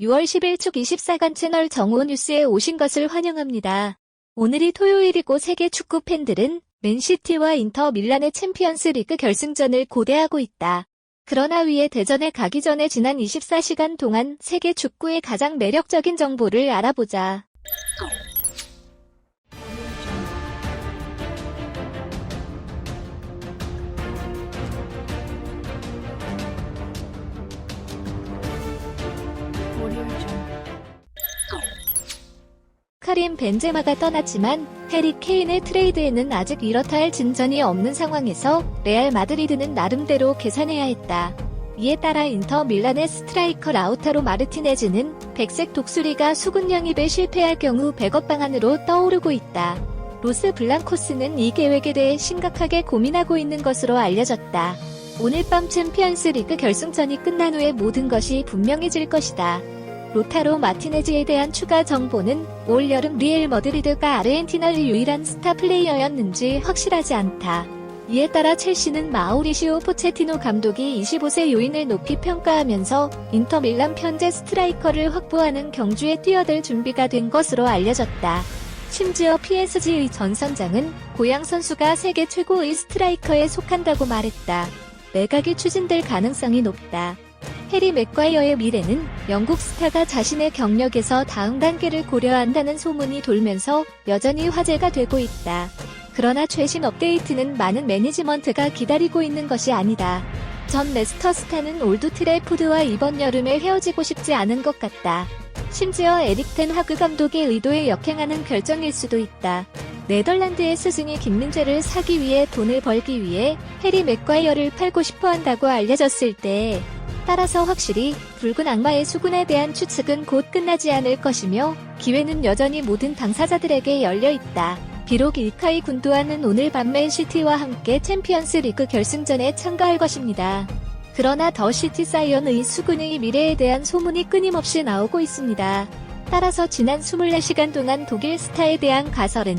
6월 10일 축 24간 채널 정오 뉴스에 오신 것을 환영합니다. 오늘이 토요일이고 세계 축구 팬들은 맨시티와 인터 밀란의 챔피언스 리그 결승전을 고대하고 있다. 그러나 위에 대전에 가기 전에 지난 24시간 동안 세계 축구의 가장 매력적인 정보를 알아보자. 카림 벤제마가 떠났지만 해리 케인의 트레이드에는 아직 이렇다 할 진전이 없는 상황에서 레알 마드리드는 나름대로 계산해야 했다. 이에 따라 인터 밀란의 스트라이커 라우타로 마르티네즈는 백색 독수리가 수군 영입에 실패할 경우 백업 방안으로 떠오르고 있다. 로스 블랑코스는 이 계획에 대해 심각하게 고민하고 있는 것으로 알려졌다. 오늘 밤 챔피언스 리그 결승전이 끝난 후에 모든 것이 분명해질 것이다. 로타로 마티네즈에 대한 추가 정보는 올 여름 리엘 머드리드가 아르헨티나의 유일한 스타 플레이어였는지 확실하지 않다. 이에 따라 첼시는 마우리시오 포체티노 감독이 25세 요인을 높이 평가하면서 인터 밀란 현재 스트라이커를 확보하는 경주에 뛰어들 준비가 된 것으로 알려졌다. 심지어 PSG의 전 선장은 고향 선수가 세계 최고의 스트라이커에 속한다고 말했다. 매각이 추진될 가능성이 높다. 해리 맥과이어의 미래는 영국 스타가 자신의 경력에서 다음 단계를 고려한다는 소문이 돌면서 여전히 화제가 되고 있다. 그러나 최신 업데이트는 많은 매니지먼트가 기다리고 있는 것이 아니다. 전 레스터 스타는 올드 트래포드와 이번 여름에 헤어지고 싶지 않은 것 같다. 심지어 에릭 텐 하그 감독의 의도에 역행하는 결정일 수도 있다. 네덜란드의 스승이 김민재를 사기 위해 돈을 벌기 위해 해리 맥과이어를 팔고 싶어 한다고 알려졌을 때 따라서 확실히 붉은 악마의 수군에 대한 추측은 곧 끝나지 않을 것이며 기회는 여전히 모든 당사자들에게 열려있다. 비록 일카이 군도아는 오늘 밤 맨시티와 함께 챔피언스 리그 결승전에 참가할 것입니다. 그러나 더 시티 사이언의 수군의 미래에 대한 소문이 끊임없이 나오고 있습니다. 따라서 지난 24시간 동안 독일 스타에 대한 가설은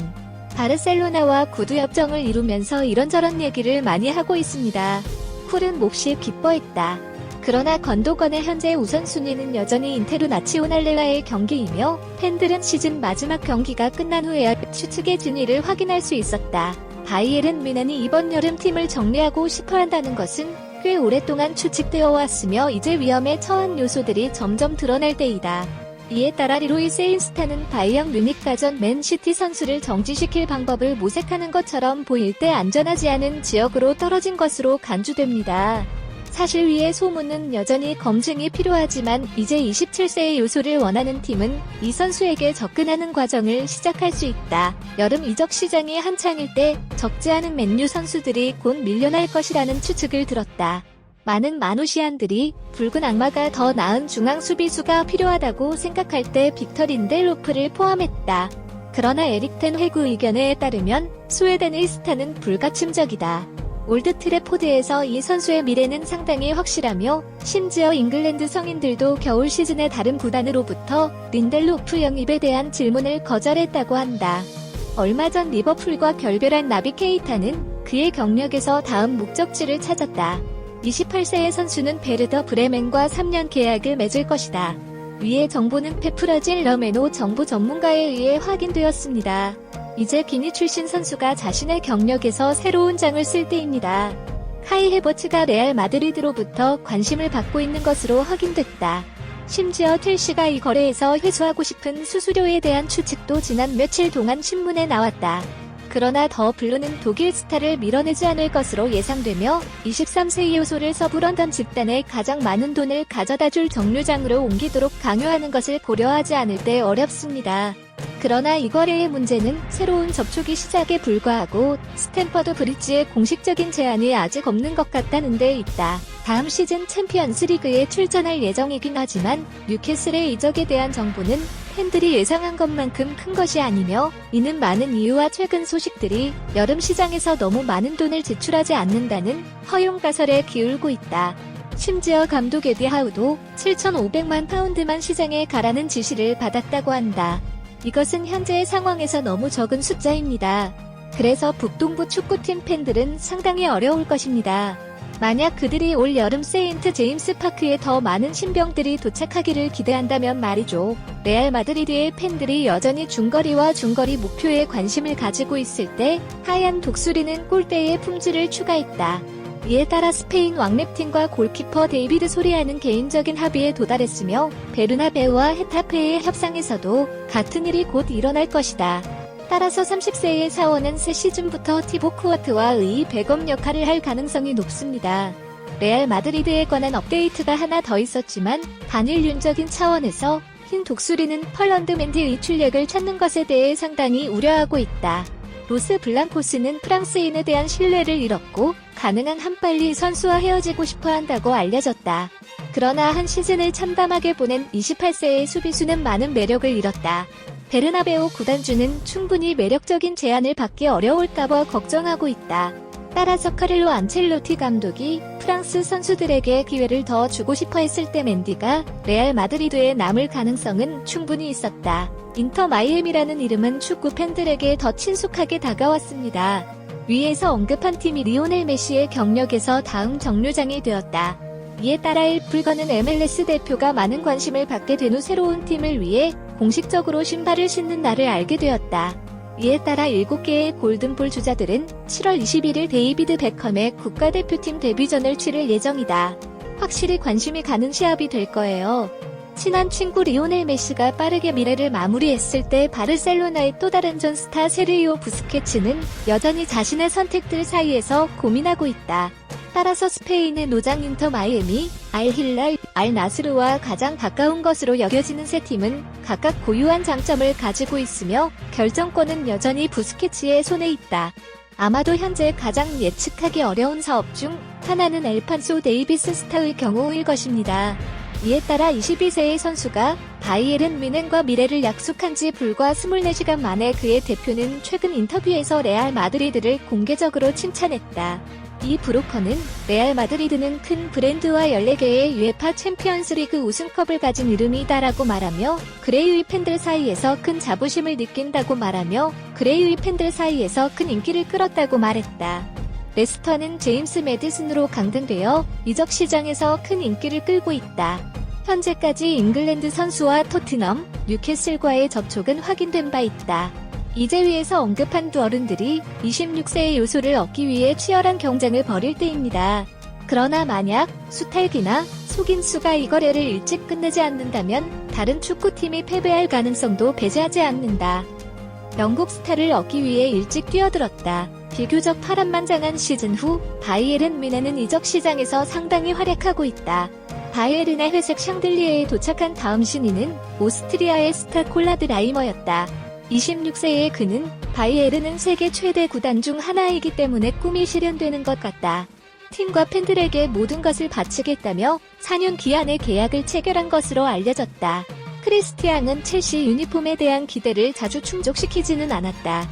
바르셀로나와 구두 협정을 이루면서 이런저런 얘기를 많이 하고 있습니다. 쿨은 몹시 기뻐했다. 그러나 건도건의 현재 우선순위는 여전히 인테르 나치오날레와의 경기이며 팬들은 시즌 마지막 경기가 끝난 후에야 추측의 진위를 확인할 수 있었다. 바이에른 뮌헨이 이번 여름 팀을 정리하고 싶어한다는 것은 꽤 오랫동안 추측되어 왔으며 이제 위험에 처한 요소들이 점점 드러날 때이다. 이에 따라 리로이 세인스타는 바이에른 뮌헨과 전 맨시티 선수를 정지시킬 방법을 모색하는 것처럼 보일 때 안전하지 않은 지역으로 떨어진 것으로 간주됩니다. 사실 위의 소문은 여전히 검증이 필요하지만 이제 27세의 요소를 원하는 팀은 이 선수에게 접근하는 과정을 시작할 수 있다. 여름 이적 시장이 한창일 때 적지 않은 맨유 선수들이 곧 밀려날 것이라는 추측을 들었다. 많은 마누시안들이 붉은 악마가 더 나은 중앙 수비수가 필요하다고 생각할 때 빅터 린델로프를 포함했다. 그러나 에릭 텐 해구 의견에 따르면 스웨덴의 스타는 불가침적이다. 올드 트래포드에서 이 선수의 미래는 상당히 확실하며 심지어 잉글랜드 성인들도 겨울 시즌에 다른 구단으로부터 린델로프 영입에 대한 질문을 거절했다고 한다. 얼마 전 리버풀과 결별한 나비 케이타는 그의 경력에서 다음 목적지를 찾았다. 28세의 선수는 베르더 브레멘과 3년 계약을 맺을 것이다. 위의 정보는 페프라질 러메노 정부 전문가에 의해 확인되었습니다. 이제 기니 출신 선수가 자신의 경력에서 새로운 장을 쓸 때입니다. 카이 해버츠가 레알 마드리드로부터 관심을 받고 있는 것으로 확인됐다. 심지어 첼시가 이 거래에서 회수하고 싶은 수수료에 대한 추측도 지난 며칠 동안 신문에 나왔다. 그러나 더 블루는 독일 스타를 밀어내지 않을 것으로 예상되며 23세 요소를 서부 런던 집단에 가장 많은 돈을 가져다줄 정류장으로 옮기도록 강요하는 것을 고려하지 않을 때 어렵습니다. 그러나 이 거래의 문제는 새로운 접촉이 시작에 불과하고 스탠퍼드 브리지의 공식적인 제안이 아직 없는 것 같다는 데 있다. 다음 시즌 챔피언스 리그에 출전할 예정이긴 하지만 뉴캐슬의 이적에 대한 정보는 팬들이 예상한 것만큼 큰 것이 아니며 이는 많은 이유와 최근 소식들이 여름 시장에서 너무 많은 돈을 지출하지 않는다는 허용 가설에 기울고 있다. 심지어 감독 에디 하우도 7,500만 파운드만 시장에 가라는 지시를 받았다고 한다. 이것은 현재의 상황에서 너무 적은 숫자입니다. 그래서 북동부 축구팀 팬들은 상당히 어려울 것입니다. 만약 그들이 올 여름 세인트 제임스 파크에 더 많은 신병들이 도착하기를 기대한다면 말이죠. 레알 마드리드의 팬들이 여전히 중거리와 중거리 목표에 관심을 가지고 있을 때 하얀 독수리는 골대의 품질을 추가했다. 이에 따라 스페인 왕랩팀과 골키퍼 데이비드 소리아는 개인적인 합의에 도달했으며 베르나베우와 헤타페의 협상에서도 같은 일이 곧 일어날 것이다. 따라서 30세의 사원은 새 시즌부터 티보 쿠어트와의 백업 역할을 할 가능성이 높습니다. 레알 마드리드에 관한 업데이트가 하나 더 있었지만 단일륜적인 차원에서 흰 독수리는 펄런드 맨디의 출력을 찾는 것에 대해 상당히 우려하고 있다. 로스 블랑코스는 프랑스인에 대한 신뢰를 잃었고 가능한 한 빨리 선수와 헤어지고 싶어 한다고 알려졌다. 그러나 한 시즌을 참담하게 보낸 28세의 수비수는 많은 매력을 잃었다. 베르나베우 구단주는 충분히 매력적인 제안을 받기 어려울까봐 걱정하고 있다. 따라서 카를로 안첼로티 감독이 프랑스 선수들에게 기회를 더 주고 싶어 했을 때 맨디가 레알 마드리드에 남을 가능성은 충분히 있었다. 인터 마이애미라는 이름은 축구 팬들에게 더 친숙하게 다가왔습니다. 위에서 언급한 팀이 리오넬 메시의 경력에서 다음 정류장이 되었다. 이에 따라 불거는 MLS 대표가 많은 관심을 받게 된 후 새로운 팀을 위해 공식적으로 신발을 신는 날을 알게 되었다. 이에 따라 7개의 골든볼 주자들은 7월 21일 데이비드 베컴의 국가대표팀 데뷔전을 치를 예정이다. 확실히 관심이 가는 시합이 될 거예요. 친한 친구 리오넬 메시가 빠르게 미래를 마무리했을 때 바르셀로나의 또 다른 전 스타 세르히오 부스케츠는 여전히 자신의 선택들 사이에서 고민하고 있다. 따라서 스페인의 노장 인터 마이애미, 알 힐랄, 알 나스르와 가장 가까운 것으로 여겨지는 세 팀은 각각 고유한 장점을 가지고 있으며 결정권은 여전히 부스케츠의 손에 있다. 아마도 현재 가장 예측하기 어려운 사업 중 하나는 엘판소 데이비스 스타의 경우일 것입니다. 이에 따라 22세의 선수가 바이에른 뮌헨과 미래를 약속한 지 불과 24시간 만에 그의 대표는 최근 인터뷰에서 레알 마드리드를 공개적으로 칭찬했다. 이 브로커는 레알 마드리드는 큰 브랜드와 14개의 UEFA 챔피언스리그 우승컵을 가진 이름이다라고 말하며 그레이의 팬들 사이에서 큰 자부심을 느낀다고 말하며 그레이의 팬들 사이에서 큰 인기를 끌었다고 말했다. 레스터는 제임스 매디슨으로 강등되어 이적 시장에서 큰 인기를 끌고 있다. 현재까지 잉글랜드 선수와 토트넘, 뉴캐슬과의 접촉은 확인된 바 있다. 이제 위에서 언급한 두 어른들이 26세의 요소를 얻기 위해 치열한 경쟁을 벌일 때입니다. 그러나 만약 수탈기나 속임수가 이 거래를 일찍 끝내지 않는다면 다른 축구팀이 패배할 가능성도 배제하지 않는다. 영국 스타를 얻기 위해 일찍 뛰어들었다. 비교적 파란만장한 시즌 후 바이에른 뮌헨은 이적 시장에서 상당히 활약하고 있다. 바이에른의 회색 샹들리에에 도착한 다음 신인은 오스트리아의 스타 콜라드 라이머였다. 26세의 그는 바이에른은 세계 최대 구단 중 하나이기 때문에 꿈이 실현되는 것 같다. 팀과 팬들에게 모든 것을 바치겠다며 4년 기한의 계약을 체결한 것으로 알려졌다. 크리스티앙은 첼시 유니폼에 대한 기대를 자주 충족시키지는 않았다.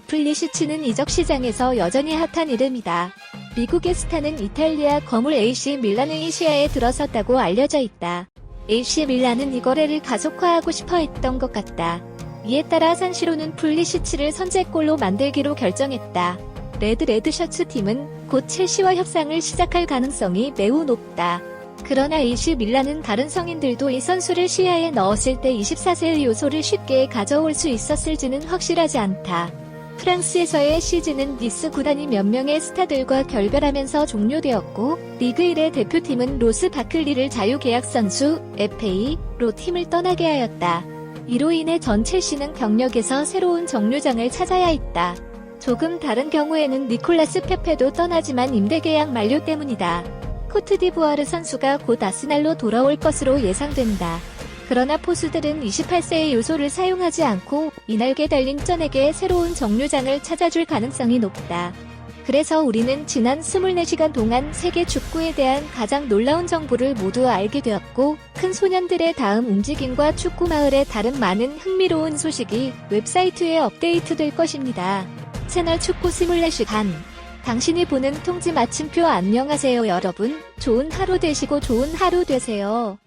플리시치는 이적 시장에서 여전히 핫한 이름이다. 미국의 스타는 이탈리아 거물 AC 밀란의 시야에 들어섰다고 알려져 있다. AC 밀란은 이 거래를 가속화하고 싶어 했던 것 같다. 이에 따라 산시로는 플리시치를 선제골로 만들기로 결정했다. 레드 셔츠 팀은 곧 첼시와 협상을 시작할 가능성이 매우 높다. 그러나 AC 밀란은 다른 성인들도 이 선수를 시야에 넣었을 때 24세의 요소를 쉽게 가져올 수 있었을지는 확실하지 않다. 프랑스에서의 시즌은 니스 구단이 몇 명의 스타들과 결별하면서 종료되었고 리그 1의 대표팀은 로스 바클리를 자유계약 선수 FA로 팀을 떠나게 하였다. 이로 인해 전 첼시는 경력에서 새로운 정류장을 찾아야 했다. 조금 다른 경우에는 니콜라스 페페도 떠나지만 임대계약 만료 때문이다. 코트디부아르 선수가 곧 아스날로 돌아올 것으로 예상된다. 그러나 포수들은 28세의 요소를 사용하지 않고 이날개 달린 쩐에게 새로운 정류장을 찾아줄 가능성이 높다. 그래서 우리는 지난 24시간 동안 세계 축구에 대한 가장 놀라운 정보를 모두 알게 되었고 큰 소년들의 다음 움직임과 축구 마을의 다른 많은 흥미로운 소식이 웹사이트에 업데이트될 것입니다. 채널 축구 시뮬레이션 당신이 보는 통지 마침표 안녕하세요 여러분. 좋은 하루 되시고 좋은 하루 되세요.